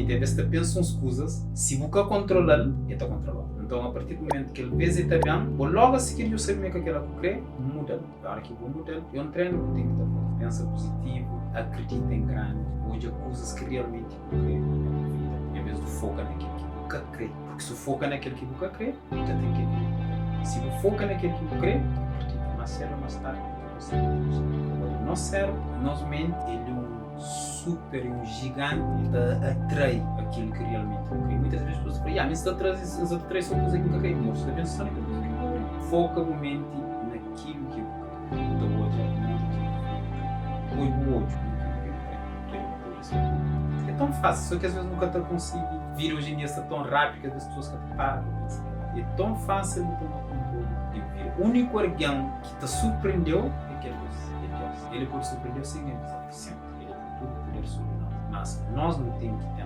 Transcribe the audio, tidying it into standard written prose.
mente, às vezes você pensa umas coisas, se você controla ele, ele está controlado. Então, a partir do momento que ele vê se está bem, ou logo a seguir eu sei como é que aquela que eu creio, muda. Claro que vou mudar. É um treino que tem que estar fazendo. Pensa positivo, acredita em grande, hoje coisas que realmente eu creio na minha vida. Em vez de focar naquilo que você crê. Porque se foca naquilo que você crê, você tem que acreditar. Se você foca naquilo que você crê, acredita mais cedo ou mais tarde. O nosso cérebro, nossa mente, ele é um super, um gigante que atrai aquilo que realmente eu creio. Muitas vezes as pessoas falam, mas se atrai só coisas que eu creio. Mas você pensa só naquilo que eu creio. Foca a mente naquilo que eu creio. Então hoje é muito põe o olho naquilo que eu creio. É tão fácil, só que às vezes nunca te consigo vir hoje em dia, está tão rápido que as pessoas que param. É tão fácil de tomar controle de vir. O único alguém que te surpreendeu é que é Deus. Ele pode surpreender sem sempre. Ele tem todo o poder sobre nós. Mas nós não temos que ter